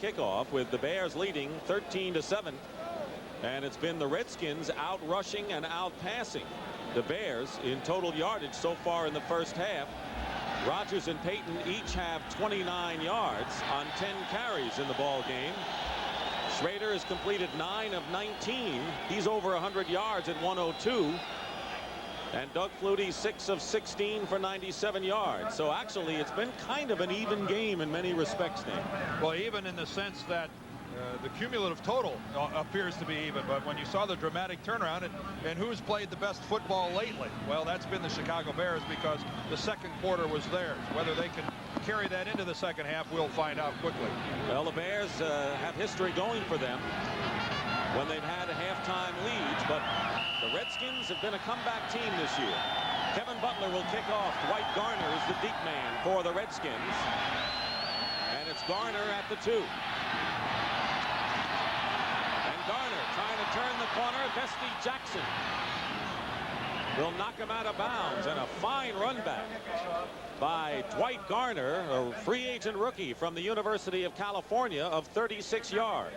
kickoff with the Bears leading 13-7. And it's been the Redskins out rushing and out passing the Bears in total yardage so far in the first half. Rodgers and Payton each have 29 yards on 10 carries in the ball game. Schroeder has completed 9 of 19. He's over 100 yards at 102. And Doug Flutie 6 of 16 for 97 yards. So actually it's been kind of an even game in many respects now. Well, even in the sense that the cumulative total appears to be even, but when you saw the dramatic turnaround and who's played the best football lately, well, that's been the Chicago Bears, because the second quarter was theirs. Whether they can carry that into the second half, we'll find out quickly. Well, the Bears have history going for them when they've had halftime leads, but the Redskins have been a comeback team this year. Kevin Butler will kick off. Dwight Garner is the deep man for the Redskins, and it's Garner at the 2. Garner trying to turn the corner. Vesti Jackson will knock him out of bounds, and a fine run back by Dwight Garner, a free agent rookie from the University of California, of 36 yards.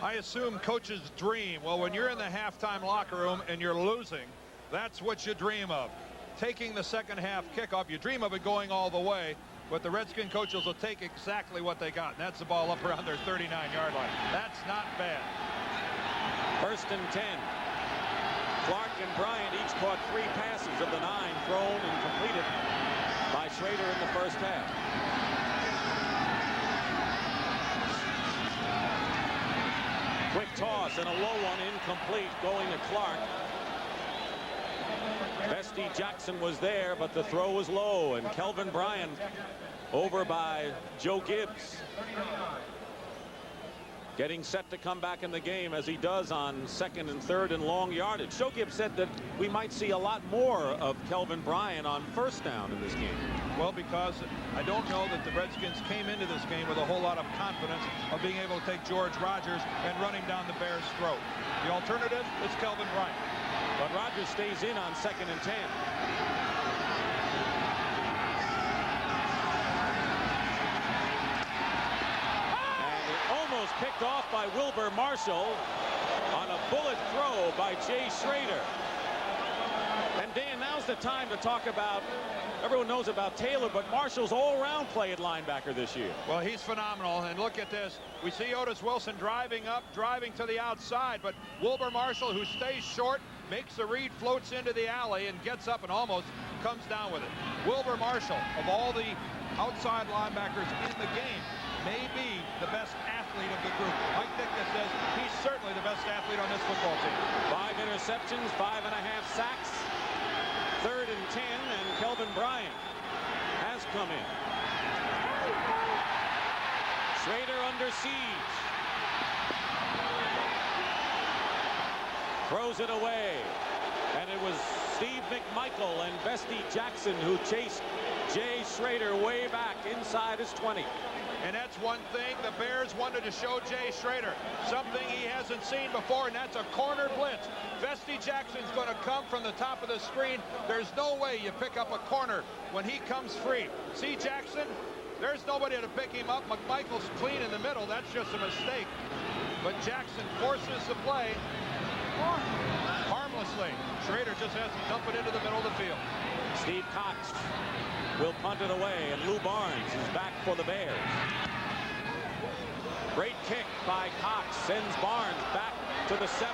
I assume coaches dream. Well, when you're in the halftime locker room and you're losing, that's what you dream of. Taking the second half kickoff, you dream of it going all the way. But the Redskin coaches will take exactly what they got, and that's the ball up around their 39-yard line. That's not bad. 1st and 10. Clark and Bryant each caught 3 passes of the 9 thrown and completed by Schroeder in the first half. Quick toss and a low one, incomplete, going to Clark. Vesti Jackson was there, but the throw was low, and Kelvin Bryant over by Joe Gibbs, getting set to come back in the game, as he does on 2nd and 3rd and long yardage. Joe Gibbs said that we might see a lot more of Kelvin Bryant on 1st down in this game. Well, because I don't know that the Redskins came into this game with a whole lot of confidence of being able to take George Rodgers and run him down the Bears' throat. The alternative is Kelvin Bryant. But Rodgers stays in on 2nd and 10. And it almost picked off by Wilbur Marshall on a bullet throw by Jay Schroeder. And Dan, now's the time to talk about, everyone knows about Taylor, but Marshall's all-around play at linebacker this year. Well, he's phenomenal, and look at this. We see Otis Wilson driving up, driving to the outside, but Wilbur Marshall, who stays short, makes the read, floats into the alley, and gets up and almost comes down with it. Wilbur Marshall, of all the outside linebackers in the game, may be the best athlete of the group. Mike Ditka says he's certainly the best athlete on this football team. 5 interceptions, 5.5 sacks. 3rd and 10, and Kelvin Bryant has come in. Schroeder under siege. Throws it away. And it was Steve McMichael and Vesti Jackson who chased Jay Schroeder way back inside his 20. And that's one thing the Bears wanted to show Jay Schroeder, something he hasn't seen before, and that's a corner blitz. Vesti Jackson's going to come from the top of the screen. There's no way you pick up a corner when he comes free. See Jackson? There's nobody to pick him up. McMichael's clean in the middle. That's just a mistake. But Jackson forces the play harmlessly. Schroeder just has to dump it into the middle of the field. Steve Cox will punt it away, and Lou Barnes is back for the Bears. Great kick by Cox sends Barnes back to the 7.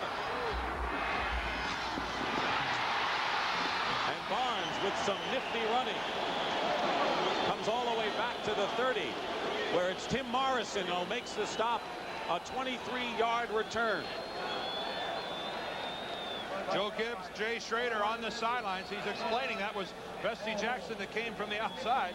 And Barnes with some nifty running comes all the way back to the 30, where it's Tim Morrison who makes the stop. A 23-yard return. Joe Gibbs, Jay Schroeder on the sidelines. He's explaining that was Vesti Jackson that came from the outside.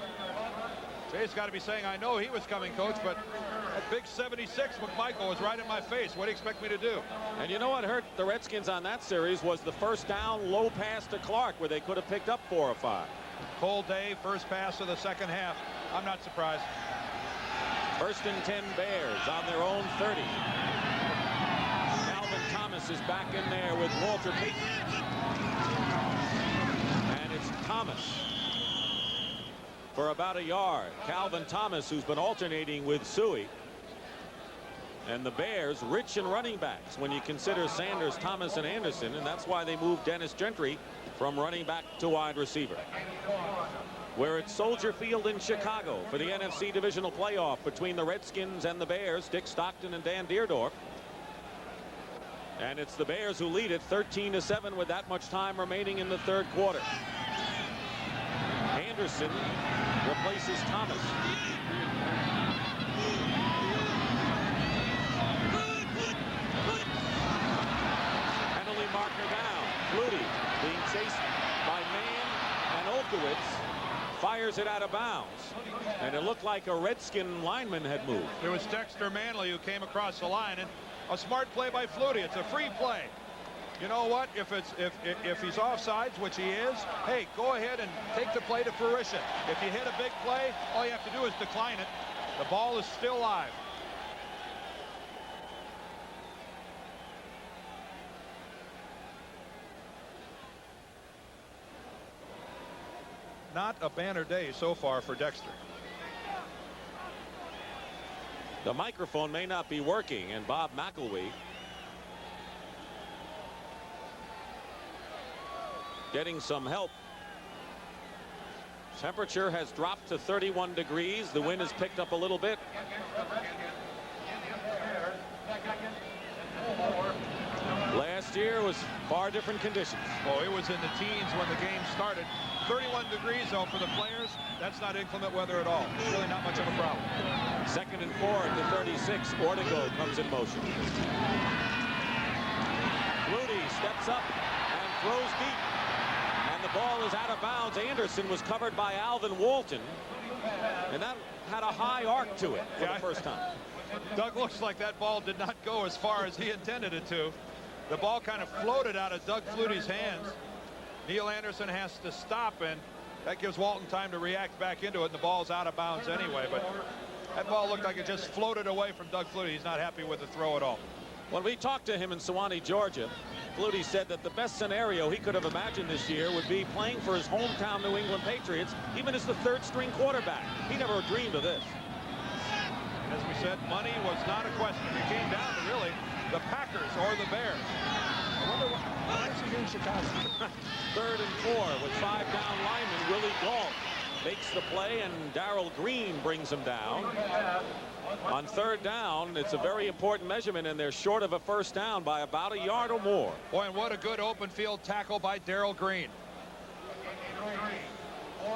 Jay's got to be saying, I know he was coming, coach, but that big 76 McMichael was right in my face. What do you expect me to do? And you know what hurt the Redskins on that series was the 1st down low pass to Clark, where they could have picked up 4 or 5. Cold day, first pass of the second half. I'm not surprised. 1st and 10 Bears on their own 30. Thomas is back in there with Walter Payton. And it's Thomas for about a yard. Calvin Thomas, who's been alternating with Suey. And the Bears rich in running backs when you consider Sanders, Thomas, and Anderson, and that's why they moved Dennis Gentry from running back to wide receiver. We're at Soldier Field in Chicago for the NFC divisional playoff between the Redskins and the Bears. Dick Stockton and Dan Deerdorf. And it's the Bears who lead it 13-7 with that much time remaining in the third quarter. Anderson replaces Thomas. Penalty marker down. Flutie being chased by Mann, and Olkewicz fires it out of bounds. And it looked like a Redskin lineman had moved. It was Dexter Manley who came across the line, and a smart play by Flutie. It's a free play. You know what? If he's offsides, which he is, hey, go ahead and take the play to fruition. If you hit a big play, all you have to do is decline it. The ball is still live. Not a banner day so far for Dexter. The microphone may not be working, and Bob McElwee getting some help. Temperature has dropped to 31 degrees. The wind has picked up a little bit. Last year was far different conditions. Oh, it was in the teens when the game started. 31 degrees, though, for the players. That's not inclement weather at all. It's really not much of a problem. 2nd and 4 at the 36. Ortego comes in motion. Flutie steps up and throws deep. And the ball is out of bounds. Anderson was covered by Alvin Walton. And that had a high arc to it for the first time. Doug, looks like that ball did not go as far as he intended it to. The ball kind of floated out of Doug Flutie's hands. Neil Anderson has to stop, and that gives Walton time to react back into it, and the ball's out of bounds anyway. But that ball looked like it just floated away from Doug Flutie. He's not happy with the throw at all. When we talked to him in Sewanee, Georgia, Flutie said that the best scenario he could have imagined this year would be playing for his hometown New England Patriots, even as the third-string quarterback. He never dreamed of this. As we said, money was not a question. It came down to really the Packers or the Bears. I wonder why is he here in Chicago? 3rd and 4 with 5 down linemen. Willie Gault makes the play, and Darrell Green brings him down. On 3rd down, it's a very important measurement, and they're short of a first down by about a yard or more. Boy, and what a good open field tackle by Darrell Green.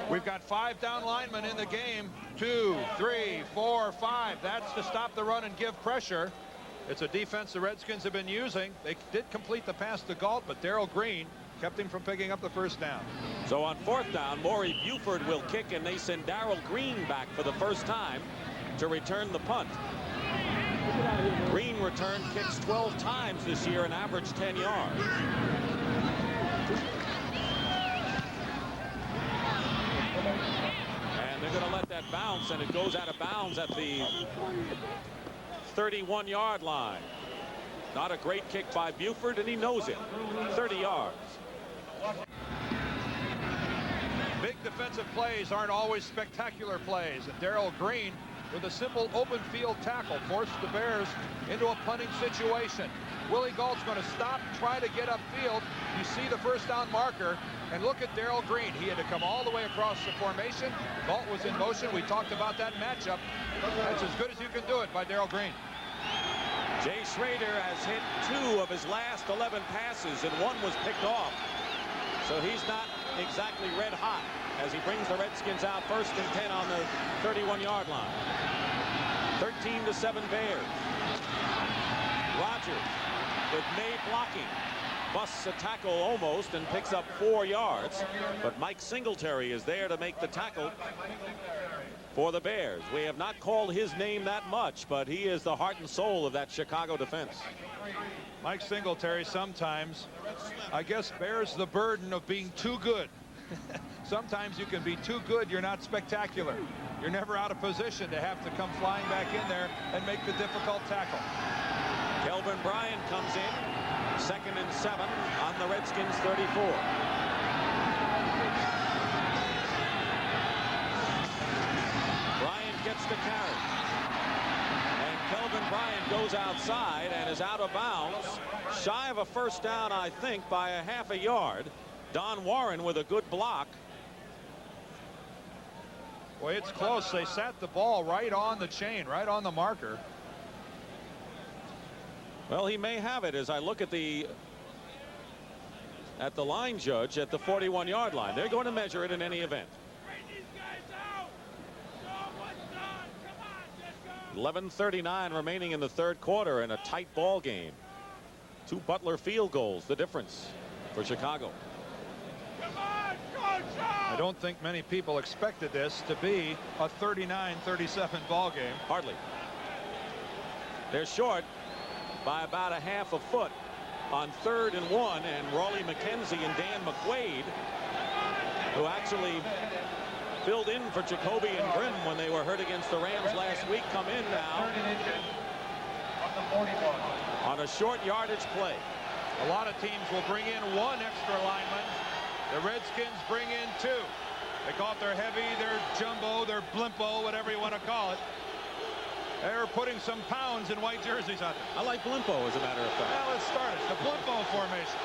We've got 5 down linemen in the game. 2, 3, 4, 5. That's to stop the run and give pressure. It's a defense the Redskins have been using. They did complete the pass to Gault, but Darrell Green kept him from picking up the first down. So on 4th down, Maury Buford will kick, and they send Darrell Green back for the first time to return the punt. Green returned kicks 12 times this year and averaged 10 yards. And they're going to let that bounce, and it goes out of bounds at the 31-yard line. Not a great kick by Buford, and he knows it. 30 yards. Big defensive plays aren't always spectacular plays, and Darrell Green, with a simple open field tackle, forced the Bears into a punting situation. Willie Gault's going to stop, try to get upfield. You see the first down marker, and look at Darrell Green. He had to come all the way across the formation. Gault was in motion. We talked about that matchup. That's as good as you can do it by Darrell Green. Jay Schroeder has hit 2 of his last 11 passes, and 1 was picked off. So he's not exactly red hot as he brings the Redskins out 1st and 10 on the 31-yard line. 13-7 Bears. Rogers with May blocking. Busts a tackle almost and picks up 4 yards. But Mike Singletary is there to make the tackle for the Bears. We have not called his name that much, but he is the heart and soul of that Chicago defense. Mike Singletary sometimes, I guess, bears the burden of being too good. Sometimes you can be too good, you're not spectacular. You're never out of position to have to come flying back in there and make the difficult tackle. Kelvin Bryant comes in. 2nd and 7 on the Redskins 34. gets the carry. And Kelvin Bryant goes outside and is out of bounds. Shy of a first down, I think, by a half a yard. Don Warren with a good block. Boy, it's close. They sat the ball right on the chain, right on the marker. Well, he may have it as I look at the line judge at the 41-yard line. They're going to measure it in any event. 11:39 remaining in the third quarter in a tight ball game. 2 Butler field goals, the difference for Chicago. I don't think many people expected this to be a 39-37 ball game. Hardly. They're short by about a half a foot on 3rd and 1, and Raleigh McKenzie and Dan McQuaid, who actually filled in for Jacoby and Grimm when they were hurt against the Rams last week, come in now on a short yardage play. A lot of teams will bring in 1 extra lineman. The Redskins bring in 2. They call it their heavy, their jumbo, their blimpo, whatever you want to call it. They're putting some pounds in white jerseys out there. I like blimpo, as a matter of fact. Well, let's start it. The blimpo formation.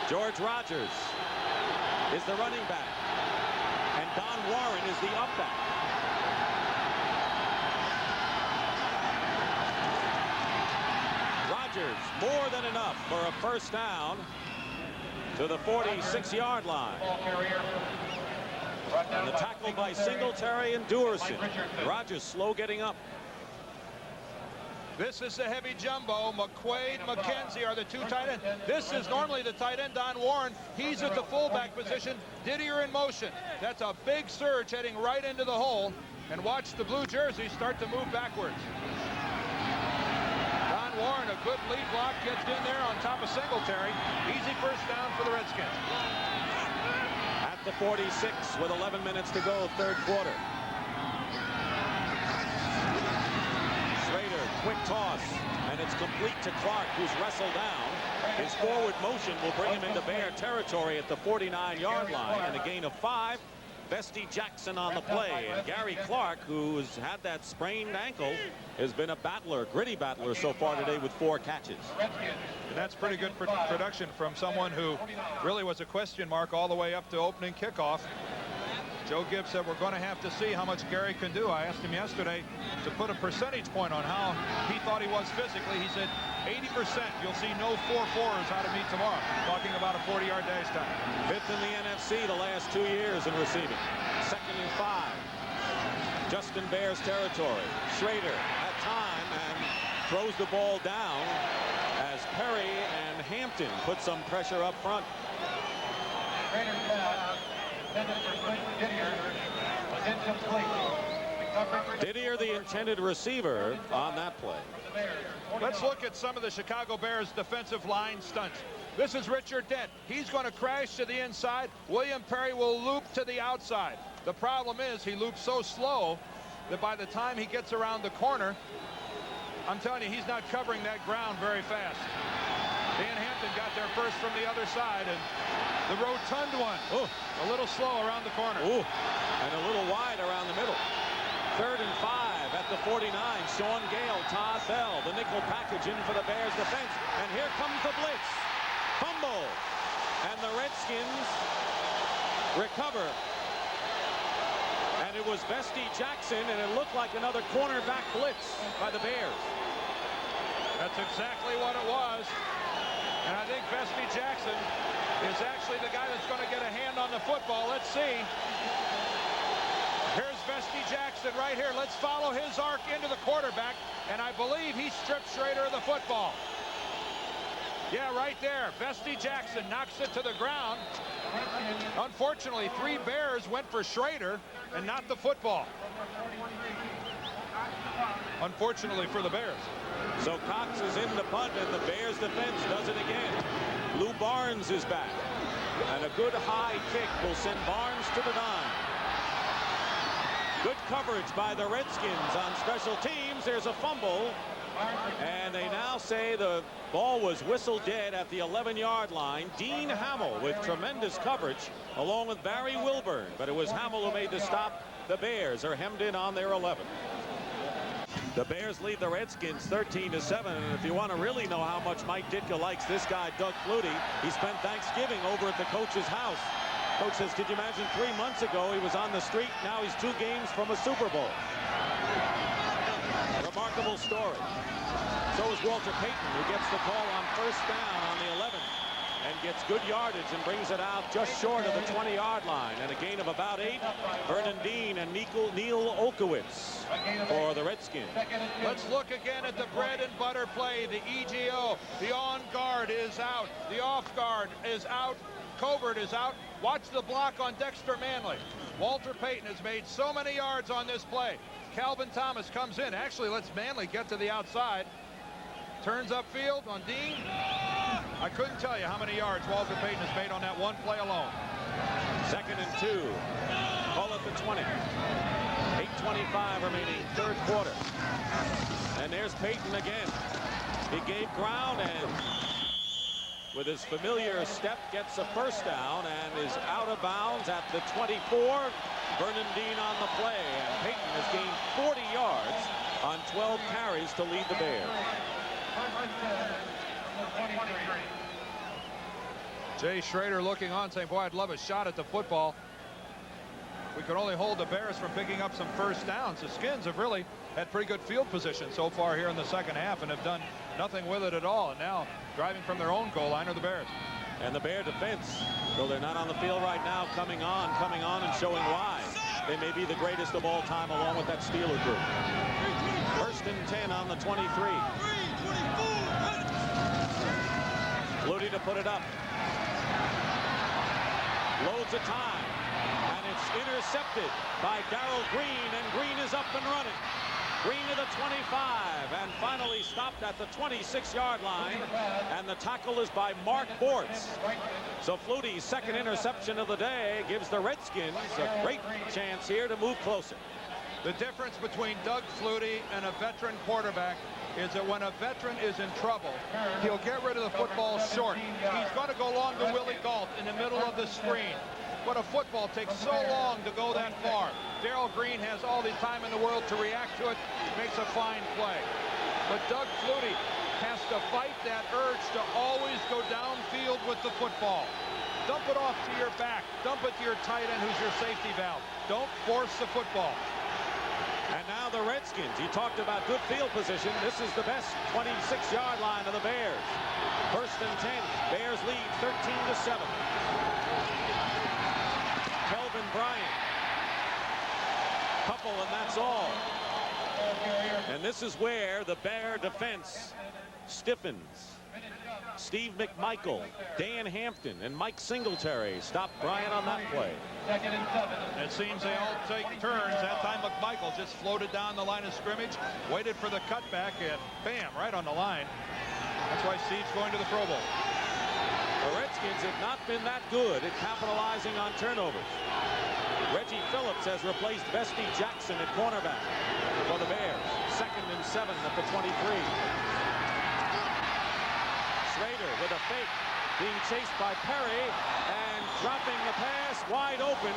George Rogers is the running back, and Don Warren is the up back. Rogers more than enough for a first down to the 46-yard line. And the tackle by Singletary and Duerson. Rogers slow getting up. This is the heavy jumbo. McQuaid, McKenzie are the 2 tight ends. This is normally the tight end, Don Warren. He's at the fullback position. Didier in motion. That's a big surge heading right into the hole. And watch the blue jersey start to move backwards. Don Warren, a good lead block, gets in there on top of Singletary. Easy first down for the Redskins. At the 46 with 11 minutes to go, third quarter. Schroeder, quick toss, and it's complete to Clark, who's wrestled down. His forward motion will bring him into Bear territory at the 49-yard line, and a gain of 5. Bestie Jackson on the play, and Gary Clark, who's had that sprained ankle, has been a battler, gritty battler so far today with 4 catches. And that's pretty good production from someone who really was a question mark all the way up to opening kickoff. Joe Gibbs said we're going to have to see how much Gary can do. I asked him yesterday to put a percentage point on how he thought he was physically. He said 80%. You'll see no 4-4s out of me tomorrow. Talking about a 40-yard dash time. 5th in the NFC the last 2 years in receiving. 2nd and 5. Justin Bear's territory. Schroeder at time and throws the ball down as Perry and Hampton put some pressure up front. Didier, the intended receiver on that play. Let's look at some of the Chicago Bears defensive line stunts. This is Richard Dent. He's going to crash to the inside. William Perry will loop to the outside. The problem is he loops so slow that by the time he gets around the corner, I'm telling you, he's not covering that ground very fast. Dan Hampton got there first from the other side, and the rotund one, a little slow around the corner. And a little wide around the middle. 3rd and 5 at the 49. Sean Gale, Todd Bell, the nickel package in for the Bears defense. And here comes the blitz. Fumble. And the Redskins recover. And it was Bestie Jackson, and it looked like another cornerback blitz by the Bears. That's exactly what it was. And I think Bestie Jackson is actually the guy that's going to get a hand on the football. Let's see. Here's Bestie Jackson right here. Let's follow his arc into the quarterback. And I believe he stripped Schroeder of the football. Yeah, right there. Bestie Jackson knocks it to the ground. Unfortunately, 3 Bears went for Schroeder and not the football. Unfortunately for the Bears. So Cox is in the punt, and the Bears defense does it again. Lou Barnes is back. And a good high kick will send Barnes to the 9. Good coverage by the Redskins on special teams. There's a fumble. And they now say the ball was whistled dead at the 11-yard line. Dean Hamill with tremendous coverage along with Barry Wilburn. But it was Hamill who made the stop. The Bears are hemmed in on their 11. The Bears lead the Redskins 13-7, and if you want to really know how much Mike Ditka likes this guy, Doug Flutie, he spent Thanksgiving over at the coach's house. Coach says, could you imagine 3 months ago he was on the street, now he's 2 games from a Super Bowl. Remarkable story. So is Walter Payton, who gets the call on first down on the 11 and gets good yardage and brings it out just short of the 20-yard line, and a gain of about 8. Vernon Dean and Neil Olkowitz for the Redskins. Let's look again at the bread and butter play. The EGO, the on guard is out, the off guard is out, covert is out. Watch the block on Dexter Manley. Walter Payton has made so many yards on this play. Calvin Thomas comes in. Actually lets Manley get to the outside. Turns upfield on Dean. I couldn't tell you how many yards Walter Payton has made on that one play alone. 2nd and 2. Call it the 20. 8:25 remaining, third quarter. And there's Payton again. He gave ground and with his familiar step gets a first down and is out of bounds at the 24. Vernon Dean on the play, and Payton has gained 40 yards on 12 carries to lead the Bears. Jay Schroeder looking on, saying, boy, I'd love a shot at the football. We could only hold the Bears from picking up some first downs. The Skins have really had pretty good field position so far here in the second half and have done nothing with it at all. And now driving from their own goal line are the Bears. And the Bear defense, though they're not on the field right now, coming on and showing why they may be the greatest of all time, along with that Steeler group. 1st and 10 on the 23. Flutie to put it up. Loads of time. And it's intercepted by Darrell Green, and Green is up and running. Green to the 25, and finally stopped at the 26-yard line, and the tackle is by Mark Bortz. So Flutie's 2nd interception of the day gives the Redskins a great chance here to move closer. The difference between Doug Flutie and a veteran quarterback is that when a veteran is in trouble, he'll get rid of the football short. He's going to go long to Willie Gault in the middle of the screen. But a football takes so long to go that far. Darrell Green has all the time in the world to react to it, makes a fine play. But Doug Flutie has to fight that urge to always go downfield with the football. Dump it off to your back. Dump it to your tight end, who's your safety valve. Don't force the football. And now the Redskins. You talked about good field position. This is the best 26-yard line of the Bears. 1st and 10. Bears lead 13-7. Kelvin Bryant. Couple, and that's all. And this is where the Bear defense stiffens. Steve McMichael, Dan Hampton, and Mike Singletary stopped Bryant on that play. It seems they all take turns. That time McMichael just floated down the line of scrimmage, waited for the cutback, and bam, right on the line. That's why Steve's going to the Pro Bowl. The Redskins have not been that good at capitalizing on turnovers. Reggie Phillips has replaced Vesty Jackson at cornerback for the Bears. 2nd and 7 at the 23. Schroeder with a fake, being chased by Perry, and dropping the pass wide open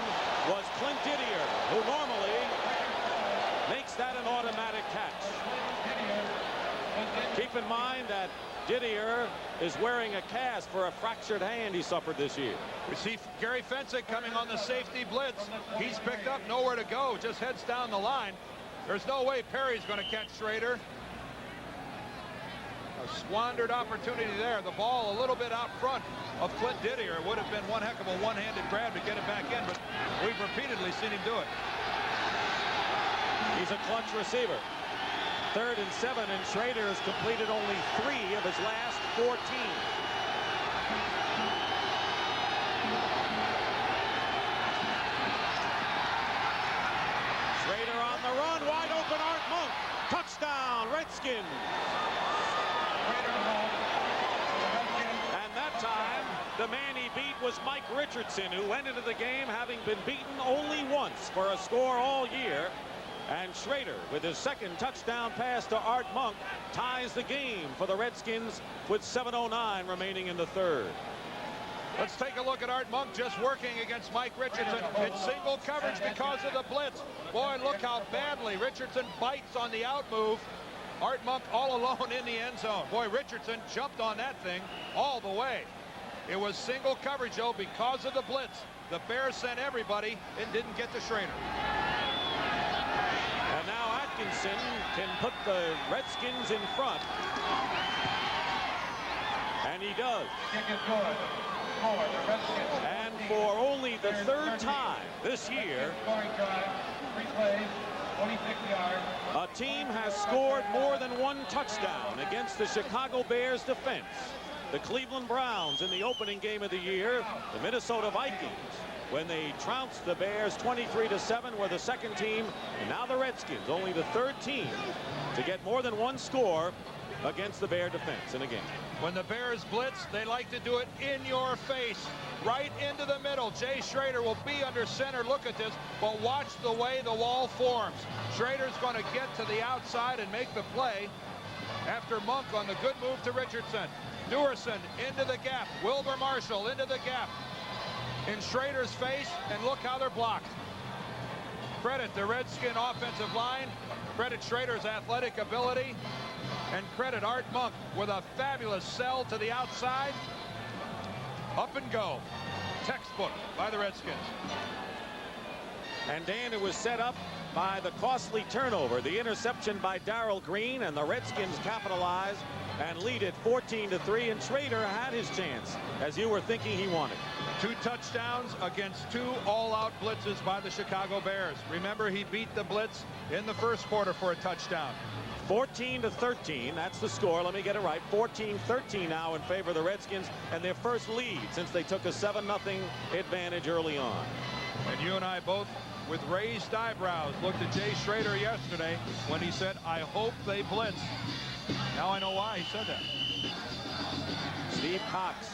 was Clint Didier, who normally makes that an automatic catch. Keep in mind that Didier is wearing a cast for a fractured hand he suffered this year. We see Gary Fensick coming on the safety blitz. He's picked up, nowhere to go, just heads down the line. There's no way Perry's going to catch Schroeder. A squandered opportunity there. The ball a little bit out front of Clint Didier. It would have been one heck of a one-handed grab to get it back in, but we've repeatedly seen him do it. He's a clutch receiver. 3rd and 7, and Schroeder has completed only 3 of his last 14. Schroeder on the run, wide open, Art Monk. Touchdown, Redskins. And that time, the man he beat was Mike Richardson, who went into the game having been beaten only once for a score all year. And Schroeder, with his 2nd touchdown pass to Art Monk, ties the game for the Redskins with 7:09 remaining in the 3rd. Let's take a look at Art Monk just working against Mike Richardson. It's single coverage because of the blitz. Boy, look how badly Richardson bites on the out move. Art Monk all alone in the end zone. Boy, Richardson jumped on that thing all the way. It was single coverage, though, because of the blitz. The Bears sent everybody and didn't get to Schroeder. And now Atkinson can put the Redskins in front. And he does. And for only the third time this year, a team has scored more than one touchdown against the Chicago Bears defense. The Cleveland Browns in the opening game of the year, the Minnesota Vikings, when they trounced the Bears 23-7, were the second team, and now the Redskins, only the third team to get more than one score against the Bear defense in a game. When the Bears blitz, they like to do it in your face, right into the middle. Jay Schroeder will be under center. Look at this, but watch the way the wall forms. Schroeder's going to get to the outside and make the play after Monk on the good move to Richardson. Duerson into the gap. Wilbur Marshall into the gap. In Schroeder's face, and look how they're blocked. Credit the Redskin offensive line. Credit Schroeder's athletic ability. And credit Art Monk with a fabulous sell to the outside. Up and go. Textbook by the Redskins. And Dan, it was set up by the costly turnover, the interception by Darrell Green, and the Redskins capitalize and lead it 14-3, and Schroeder had his chance, as you were thinking he wanted. 2 touchdowns against 2 all-out blitzes by the Chicago Bears. Remember, he beat the blitz in the first quarter for a touchdown. 14-13, that's the score. Let me get it right. 14-13 now in favor of the Redskins, and their first lead since they took a 7-0 advantage early on. And you and I both, with raised eyebrows, looked at Jay Schroeder yesterday when he said, I hope they blitz. Now I know why he said that. Steve Cox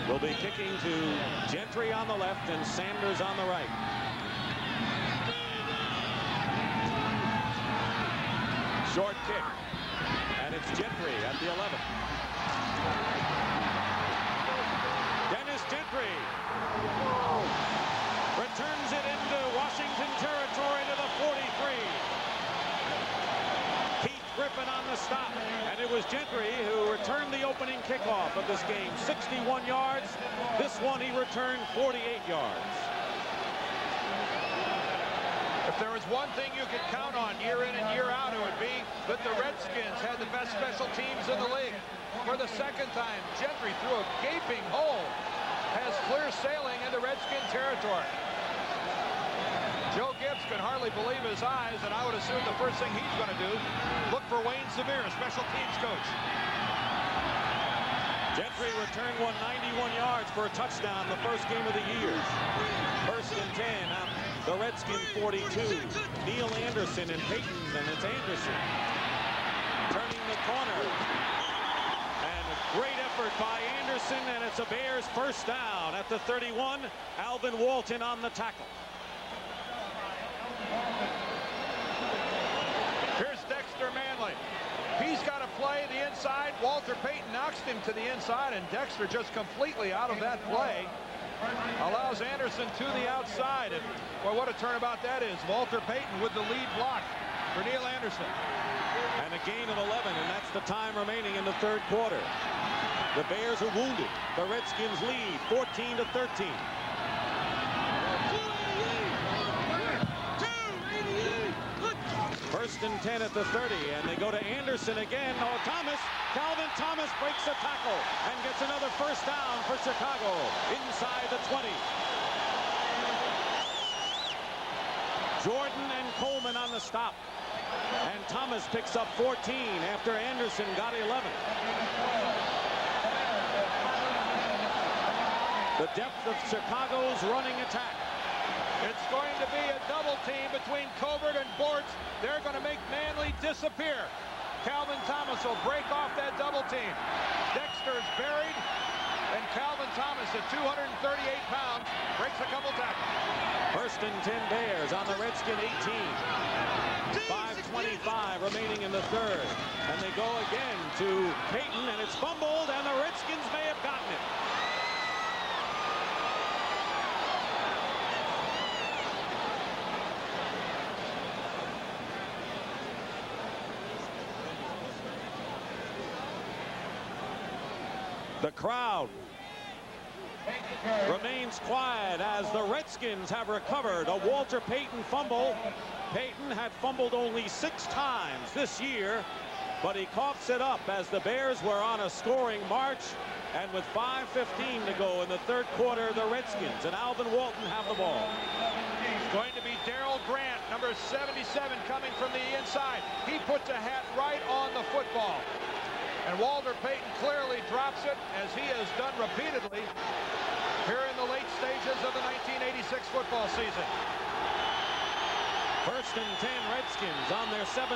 will be kicking to Gentry on the left and Sanders on the right. Short kick, and it's Gentry at the 11. Dennis Gentry returns it into Washington territory to the 43. Keith Griffin on the stop, and it was Gentry who returned the opening kickoff of this game. 61 yards. This one he returned 48 yards. If there was one thing you could count on year in and year out, it would be that the Redskins had the best special teams in the league. For the second time, Gentry, through a gaping hole, has clear sailing into Redskin territory. Joe Gibbs can hardly believe his eyes, and I would assume the first thing he's going to do, look for Wayne Severe, special teams coach. Gentry returned 191 yards for a touchdown the first game of the year. First and 10 out the Redskin 42. Neil Anderson and Payton, and it's Anderson turning the corner. And a great effort by Anderson, and it's a Bears first down at the 31. Alvin Walton on the tackle. Here's Dexter Manley. He's got to play the inside. Walter Payton knocks him to the inside, and Dexter just completely out of that play. Allows Anderson to the outside. And boy, what a turnabout that is. Walter Payton with the lead block for Neil Anderson. And a gain of 11, and that's the time remaining in the third quarter. The Bears are wounded. The Redskins lead 14-13. First and 10 at the 30, and they go to Anderson again. Oh, Calvin Thomas breaks the tackle and gets another first down for Chicago inside the 20. Jordan and Coleman on the stop, and Thomas picks up 14 after Anderson got 11. The depth of Chicago's running attack. It's going to be a double team between Covert and Bortz. They're going to make Manley disappear. Calvin Thomas will break off that double team. Dexter's buried, and Calvin Thomas at 238 pounds breaks a couple tackles. First and 10 Bears on the Redskin 18. 5:25 remaining in the third. And they go again to Payton, and it's fumbled, and the Redskins may have gotten it. The crowd remains quiet as the Redskins have recovered a Walter Payton fumble. Payton had fumbled only 6 times this year, but he coughs it up as the Bears were on a scoring march. And with 5:15 to go in the third quarter, the Redskins and Alvin Walton have the ball. It's going to be Darryl Grant, number 77, coming from the inside. He puts a hat right on the football. And Walter Payton clearly drops it, as he has done repeatedly here in the late stages of the 1986 football season. First and 10 Redskins on their 17.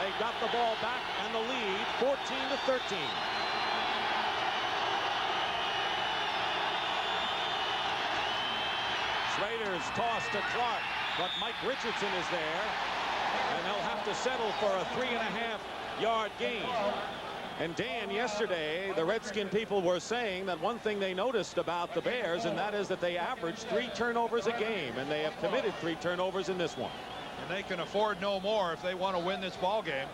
They got the ball back and the lead 14-13. Schroeder's toss to Clark, but Mike Richardson is there, and they'll have to settle for a 3.5-yard gain. And Dan, yesterday, the Redskin people were saying that one thing they noticed about the Bears, and that is that they averaged 3 turnovers a game, and they have committed 3 turnovers in this one. And they can afford no more if they want to win this ball game.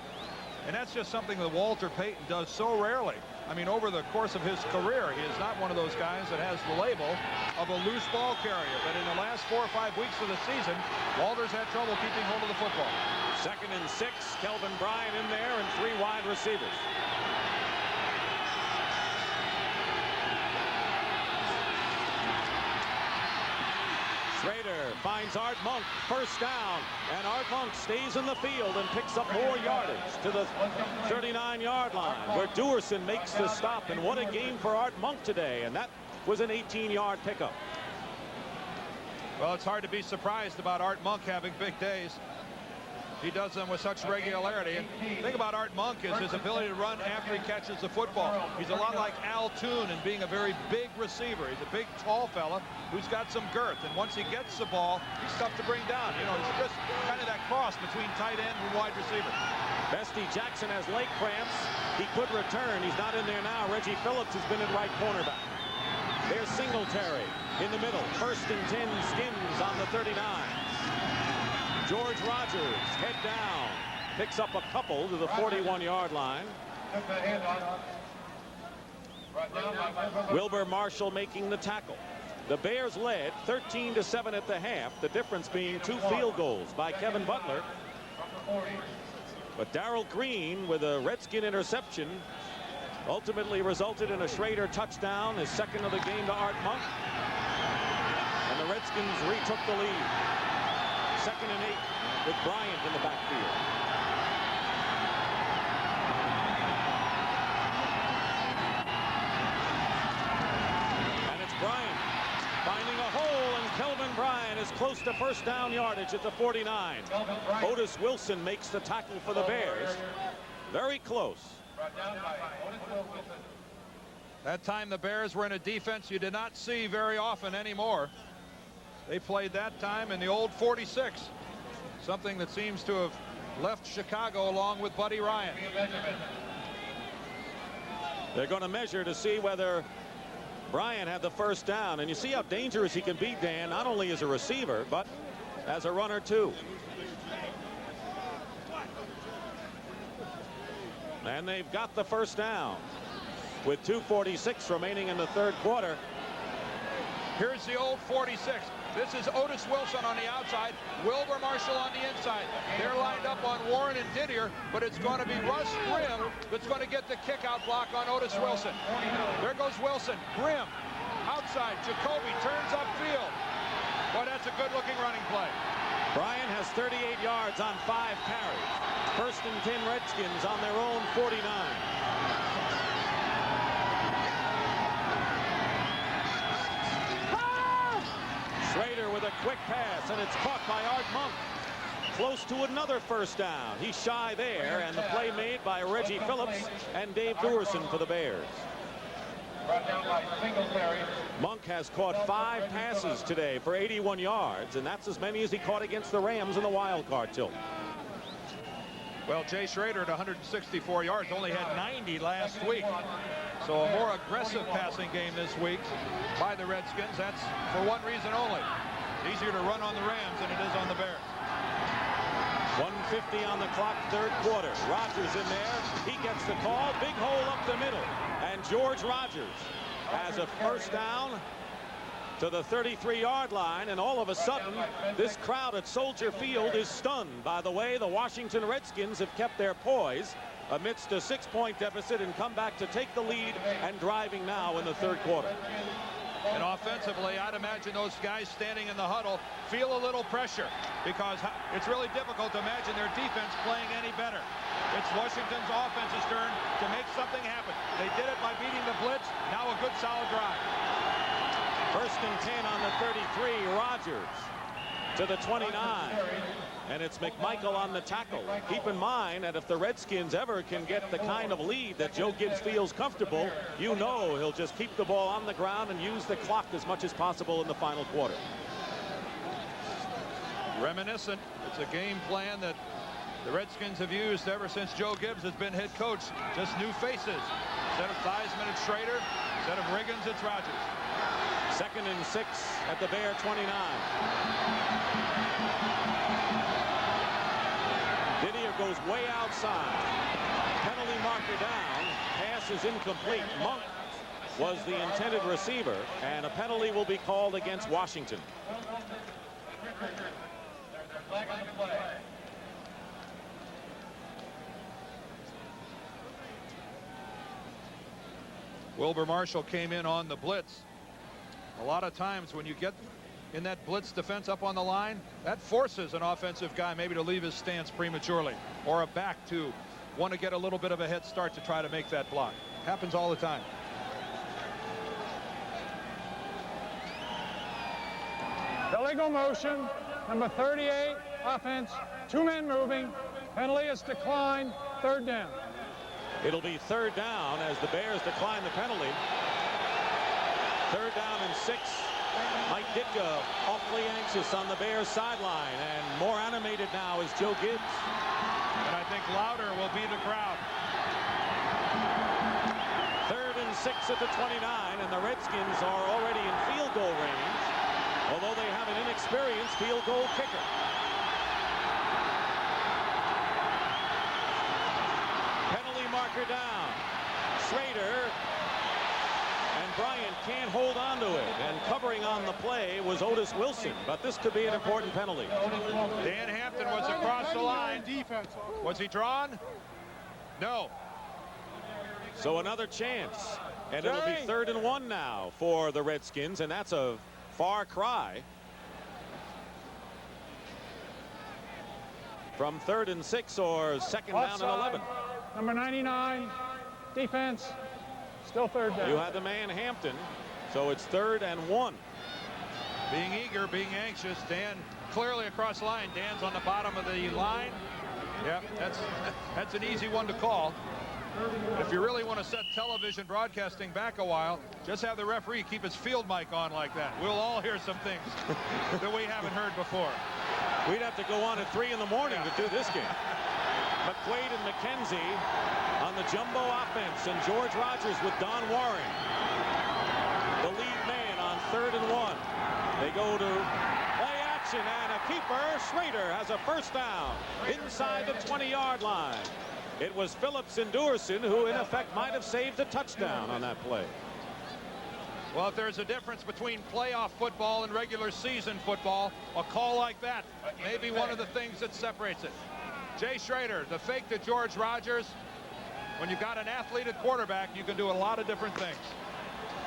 And that's just something that Walter Payton does so rarely. I mean, over the course of his career, he is not one of those guys that has the label of a loose ball carrier. But in the last 4 or 5 weeks of the season, Walter's had trouble keeping hold of the football. 2nd and 6, Kelvin Bryant in there and 3 wide receivers. Schroeder finds Art Monk, first down, and Art Monk stays in the field and picks up more yardage to the 39-yard line, where Duerson makes the stop. And what a game for Art Monk today, and that was an 18-yard pickup. Well, it's hard to be surprised about Art Monk having big days. He does them with such regularity. And the thing about Art Monk is his ability to run after he catches the football. He's a lot like Al Toon in being a very big receiver. He's a big, tall fella who's got some girth. And once he gets the ball, he's tough to bring down. You know, he's just kind of that cross between tight end and wide receiver. Bestie Jackson has leg cramps. He could return. He's not in there now. Reggie Phillips has been at right cornerback. There's Singletary in the middle. 1st and 10, Skins on the 39. George Rogers, head down, picks up a couple to the 41-yard line. Wilbur Marshall making the tackle. The Bears led 13-7 at the half, the difference being 2 field goals by Kevin Butler. But Darrell Green, with a Redskin interception, ultimately resulted in a Schroeder touchdown, his 2nd of the game to Art Monk. And the Redskins retook the lead. 2nd and 8 with Bryant in the backfield. And it's Bryant finding a hole, and Kelvin Bryant is close to first down yardage at the 49. Otis Wilson makes the tackle for the Bears. Very close. That time the Bears were in a defense you did not see very often anymore. They played that time in the old 46, something that seems to have left Chicago along with Buddy Ryan. They're going to measure to see whether Bryant had the first down, and you see how dangerous he can be, Dan, not only as a receiver but as a runner too. And they've got the first down with 2:46 remaining in the third quarter. Here's the old 46. This is Otis Wilson on the outside, Wilbur Marshall on the inside. They're lined up on Warren and Didier, but it's going to be Russ Grimm that's going to get the kick-out block on Otis Wilson. There goes Wilson. Grimm outside. Jacoby turns upfield. Boy, that's a good-looking running play. Bryant has 38 yards on 5 carries. 1st and 10 Redskins on their own 49. Schroeder with a quick pass, and it's caught by Art Monk. Close to another first down. He's shy there, and the play made by Reggie Phillips and Dave Duerson for the Bears. Monk has caught 5 passes today for 81 yards, and that's as many as he caught against the Rams in the wild card tilt. Well, Jay Schroeder at 164 yards only had 90 last week. So a more aggressive passing game this week by the Redskins. That's for one reason only. It's easier to run on the Rams than it is on the Bears. 1:50 on the clock, third quarter. Rodgers in there. He gets the call. Big hole up the middle. And George Rodgers has a first down to the 33-yard line, and all of a sudden this crowd at Soldier Field is stunned by the way the Washington Redskins have kept their poise amidst a 6-point deficit and come back to take the lead and driving now in the third quarter. And offensively, I'd imagine those guys standing in the huddle feel a little pressure because it's really difficult to imagine their defense playing any better. It's Washington's offense's turn to make something happen. They did it by beating the blitz. Now a good solid drive. First and 10 on the 33. Rodgers to the 29. And it's McMichael on the tackle. Keep in mind that if the Redskins ever can get the kind of lead that Joe Gibbs feels comfortable, you know he'll just keep the ball on the ground and use the clock as much as possible in the final quarter. Reminiscent. It's a game plan that the Redskins have used ever since Joe Gibbs has been head coach. Just new faces. Instead of Theismann, it's Schroeder. Instead of Riggins, it's Rodgers. 2nd and 6 at the Bear 29. Didier goes way outside. Penalty marker down. Pass is incomplete. Monk was the intended receiver, and a penalty will be called against Washington. Wilbur Marshall came in on the blitz. A lot of times when you get in that blitz defense up on the line, that forces an offensive guy maybe to leave his stance prematurely, or a back to want to get a little bit of a head start to try to make that block. Happens all the time. Illegal motion, number 38, offense, 2 men moving, penalty is declined, 3rd down. It'll be 3rd down as the Bears decline the penalty. 3rd down and 6. Mike Ditka awfully anxious on the Bears sideline, and more animated now is Joe Gibbs. And I think louder will be the crowd. 3rd and 6 at the 29, and the Redskins are already in field goal range, although they have an inexperienced field goal kicker. Penalty marker down. Schroeder. And Bryant can't hold on to it. And covering on the play was Otis Wilson. But this could be an important penalty. Dan Hampton was across the line. Was he drawn? No. So another chance. And it'll be 3rd and 1 now for the Redskins. And that's a far cry from 3rd and 6 or 2nd down and 11. Number 99, defense, still 3rd down. You had the man Hampton, so it's 3rd and 1. Being eager, being anxious. Dan clearly across the line. Dan's on the bottom of the line. Yeah, that's an easy one to call. If you really want to set television broadcasting back a while, just have the referee keep his field mic on like that. We'll all hear some things that we haven't heard before. We'd have to go on at 3 in the morning to do this game. McQuaid and McKenzie on the jumbo offense, and George Rodgers with Don Warren, the lead man on 3rd and 1. They go to play action, and a keeper, Schroeder, has a first down inside the 20-yard line. It was Phillips and Durson who, in effect, might have saved a touchdown on that play. Well, if there's a difference between playoff football and regular season football, a call like that may be one of the things that separates it. Jay Schroeder, the fake to George Rodgers. When you've got an athlete at quarterback, you can do a lot of different things.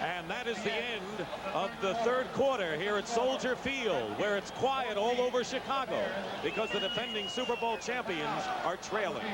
And that is the end of the 3rd quarter here at Soldier Field, where it's quiet all over Chicago because the defending Super Bowl champions are trailing.